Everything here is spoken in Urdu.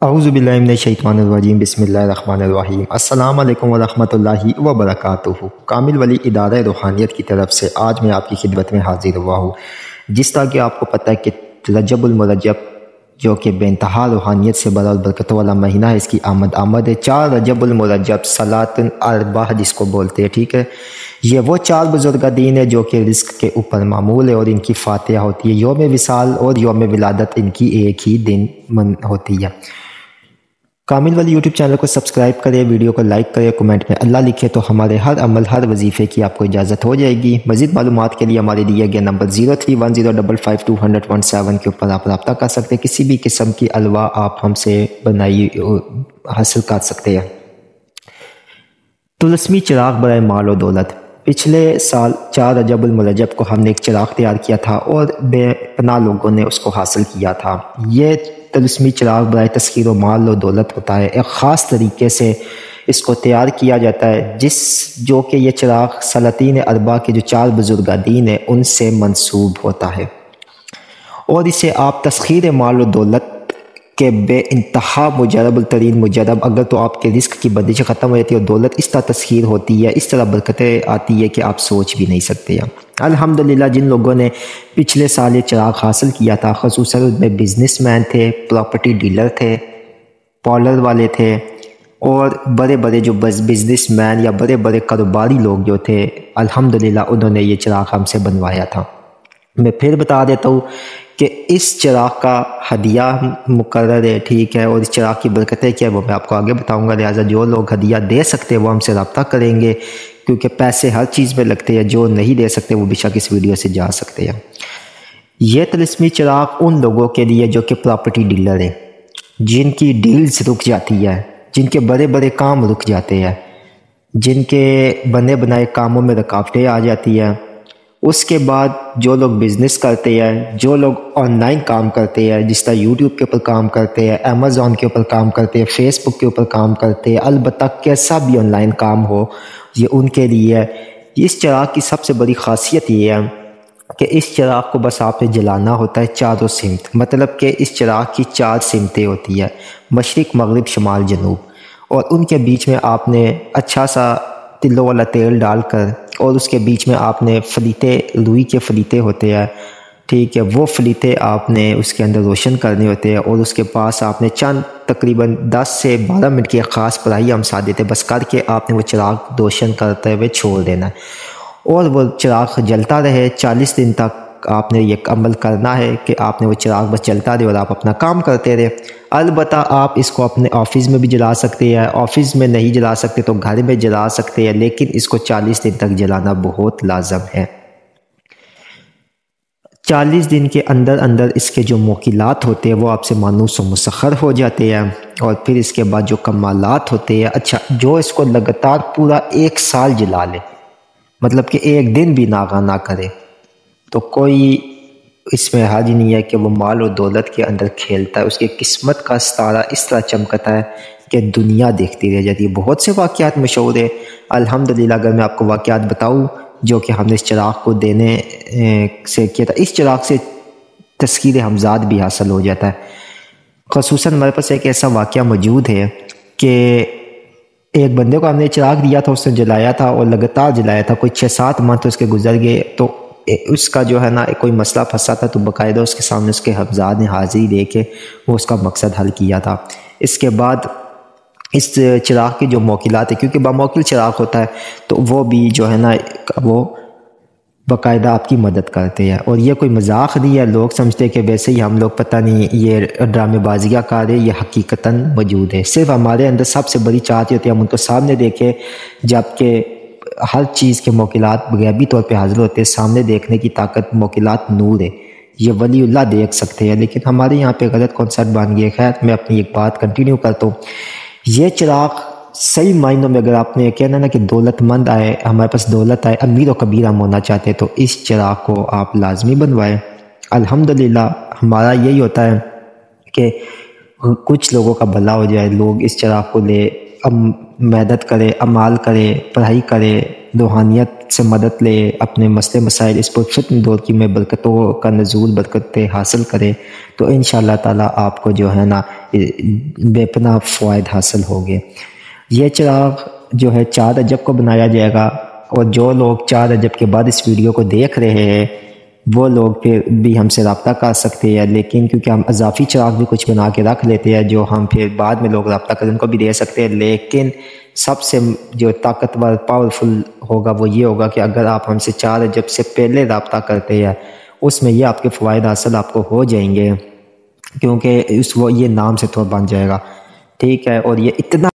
اعوذ باللہ من الشیطان الرجیم بسم اللہ الرحمن الرحیم السلام علیکم ورحمۃ اللہ وبرکاتہ۔ کامل ولی ادارہ روحانیت کی طرف سے آج میں آپ کی خدمت میں حاضر ہوا ہوں۔ جس طرح کہ آپ کو پتہ ہے کہ رجب المرجب جو کہ بے انتہا روحانیت سے بڑا اور برکتوں والا مہینہ ہے، اس کی آمد ہے 4 رجب المرجب صلاۃ الاربعہ جس کو بولتے ہیں، ٹھیک ہے۔ یہ وہ 4 بزرگہ دین ہے جو کہ رزق کے اوپر معمول ہے اور ان کی فاتحہ ہوتی ہے۔ یوم وصال اور یوم ولادت ان کی ایک ہی دن ہوتی ہے۔ کامل والی یوٹیوب چینل کو سبسکرائب کرے، ویڈیو کو لائک کرے، کمنٹ میں اللہ لکھے تو ہمارے ہر عمل ہر وظیفے کی آپ کو اجازت ہو جائے گی۔ مزید معلومات کے لیے ہمارے دیے گئے نمبر 0310552117 کے اوپر آپ رابطہ کر سکتے ہیں۔ کسی بھی قسم کی الوا آپ ہم سے بنائی حاصل کر سکتے ہیں۔ طلسمی چراغ برائے مال و دولت۔ پچھلے سال 4 رجب المرجب کو ہم نے ایک چراغ تیار کیا تھا اور بے پناہ لوگوں نے اس کو حاصل کیا تھا۔ یہ طلسمی چراغ برائے تسخیر و مال و دولت ہوتا ہے۔ ایک خاص طریقے سے اس کو تیار کیا جاتا ہے جو کہ یہ چراغ سلاطین اربعہ کے جو 4 بزرگہ دین ہیں ان سے منسوب ہوتا ہے، اور اسے آپ تسخیر مال و دولت کہ بے انتہا مجرب الترین مجرب، اگر تو آپ کے رزق کی بندش ختم ہو جاتی ہے اور دولت اس طرح تسخیر ہوتی ہے، اس طرح برکتیں آتی ہے کہ آپ سوچ بھی نہیں سکتے ہیں۔ الحمدللہ جن لوگوں نے پچھلے سال یہ چراغ حاصل کیا تھا، خصوصاً ان میں بزنس مین تھے، پراپرٹی ڈیلر تھے، پارلر والے تھے، اور بڑے بڑے جو بزنس مین یا بڑے بڑے کاروباری لوگ جو تھے، الحمدللہ انہوں نے یہ چراغ ہم سے بنوایا تھا۔ میں پھر بتا دیتا ہوں کہ اس چراغ کا ہدیہ مقرر ہے، ٹھیک ہے، اور اس چراغ کی برکتیں کیا ہے وہ میں آپ کو آگے بتاؤں گا۔ لہٰذا جو لوگ ہدیہ دے سکتے ہیں وہ ہم سے رابطہ کریں گے، کیونکہ پیسے ہر چیز میں لگتے ہیں۔ جو نہیں دے سکتے وہ بے شک اس ویڈیو سے جا سکتے ہیں۔ یہ طلسمی چراغ ان لوگوں کے لیے جو کہ پراپرٹی ڈیلر ہیں، جن کی ڈیلز رک جاتی ہے، جن کے بڑے بڑے کام رک جاتے ہیں، جن کے بنے بنائے کاموں میں رکاوٹیں آ جاتی ہیں۔ اس کے بعد جو لوگ بزنس کرتے ہیں، جو لوگ آن لائن کام کرتے ہیں، جس طرح یوٹیوب کے اوپر کام کرتے ہیں، امیزون کے اوپر کام کرتے ہیں، فیس بک کے اوپر کام کرتے ہیں، البتہ کیسا بھی آن لائن کام ہو یہ ان کے لیے ہے۔ اس چراغ کی سب سے بڑی خاصیت یہ ہے کہ اس چراغ کو بس آپ نے جلانا ہوتا ہے چاروں سمت، مطلب کہ اس چراغ کی 4 سمتیں ہوتی ہیں، مشرق مغرب شمال جنوب، اور ان کے بیچ میں آپ نے اچھا سا تلوں والا تیل ڈال کر، اور اس کے بیچ میں آپ نے فلیتے، لوئی کے فلیتے ہوتے ہیں، ٹھیک ہے، وہ فلیتے آپ نے اس کے اندر روشن کرنے ہوتے ہیں، اور اس کے پاس آپ نے چند تقریباً 10 سے 12 منٹ کی ایک خاص پڑھائی ہم ساتھ دیتے بس کر کے آپ نے وہ چراغ روشن کرتے ہوئے چھوڑ دینا ہے، اور وہ چراغ جلتا رہے 40 دن تک۔ آپ نے یہ عمل کرنا ہے کہ آپ نے وہ چراغ بس جلتا رہے اور آپ اپنا کام کرتے رہے۔ البتہ آپ اس کو اپنے آفس میں بھی جلا سکتے ہیں، آفس میں نہیں جلا سکتے تو گھر میں جلا سکتے ہیں، لیکن اس کو 40 دن تک جلانا بہت لازم ہے۔ 40 دن کے اندر اندر اس کے جو موکلات ہوتے ہیں وہ آپ سے مانوس و مسخر ہو جاتے ہیں، اور پھر اس کے بعد جو کمالات ہوتے ہیں، اچھا جو اس کو لگاتار پورا 1 سال جلا لے، مطلب کہ ایک دن بھی ناغہ نہ کرے، تو کوئی اس میں حرج نہیں ہے کہ وہ مال و دولت کے اندر کھیلتا ہے، اس کی قسمت کا ستارہ اس طرح چمکتا ہے کہ دنیا دیکھتی رہ جاتی ہے۔ بہت سے واقعات مشہور ہیں الحمدللہ۔ اگر میں آپ کو واقعات بتاؤں جو کہ ہم نے اس چراغ کو دینے سے کیا تھا، اس چراغ سے تسخیر حمزات بھی حاصل ہو جاتا ہے۔ خصوصاً ہمارے پاس ایک ایسا واقعہ موجود ہے کہ ایک بندے کو ہم نے چراغ دیا تھا، اس نے جلایا تھا اور لگاتار جلایا تھا، کوئی 6-7 منتھ اس کے گزر گئے، تو اس کا جو ہے نا کوئی مسئلہ پھنسا تھا، تو باقاعدہ اس کے سامنے اس کے حفظات نے حاضری دے کے وہ اس کا مقصد حل کیا تھا۔ اس کے بعد اس چراغ کی جو موکلات ہے، کیونکہ باموکل چراغ ہوتا ہے تو وہ بھی جو ہے نا وہ باقاعدہ آپ کی مدد کرتے ہیں، اور یہ کوئی مذاق نہیں ہے۔ لوگ سمجھتے ہیں کہ ویسے ہی ہم لوگ پتہ نہیں یہ ڈرامے بازیاں کر رہے، یہ حقیقتاً موجود ہے۔ صرف ہمارے اندر سب سے بڑی چاہت ہوتی ہے ہم ان کو سامنے دیکھیں، جبکہ ہر چیز کے موکلات غیبی طور پہ حاضر ہوتے ہیں۔ سامنے دیکھنے کی طاقت، موکلات نور ہے، یہ ولی اللہ دیکھ سکتے ہیں، لیکن ہمارے یہاں پہ غلط کنسپٹ بن گیا۔ خیر میں اپنی ایک بات کنٹینیو کرتا ہوں۔ یہ چراغ صحیح معنوں میں اگر آپ نے کہنا نا کہ دولت مند آئے، ہمارے پاس دولت آئے، امیر و کبیر ہم ہونا چاہتے ہیں، تو اس چراغ کو آپ لازمی بنوائیں۔ الحمدللہ ہمارا یہی ہوتا ہے کہ کچھ لوگوں کا بھلا ہو جائے، لوگ اس چراغ کو لے مدد کرے، اعمال کرے، پڑھائی کرے، روحانیت سے مدد لے، اپنے مسئلے مسائل اس پرفتن دور کی میں برکتوں کا نزول برکتیں حاصل کرے، تو انشاءاللہ تعالیٰ آپ کو جو ہے نا بے پناہ فوائد حاصل ہوگے۔ یہ چراغ جو ہے 4 رجب کو بنایا جائے گا، اور جو لوگ 4 رجب کے بعد اس ویڈیو کو دیکھ رہے ہیں وہ لوگ پھر بھی ہم سے رابطہ کر سکتے ہیں، لیکن کیونکہ ہم اضافی چراغ بھی کچھ بنا کے رکھ لیتے ہیں جو ہم پھر بعد میں لوگ رابطہ کریں ان کو بھی دے سکتے ہیں، لیکن سب سے جو طاقتور پاورفل ہوگا وہ یہ ہوگا کہ اگر آپ ہم سے 4 رجب سے پہلے رابطہ کرتے ہیں، اس میں یہ آپ کے فوائد حاصل آپ کو ہو جائیں گے، کیونکہ وہ یہ نام سے تو بن جائے گا، ٹھیک ہے۔ اور یہ اتنا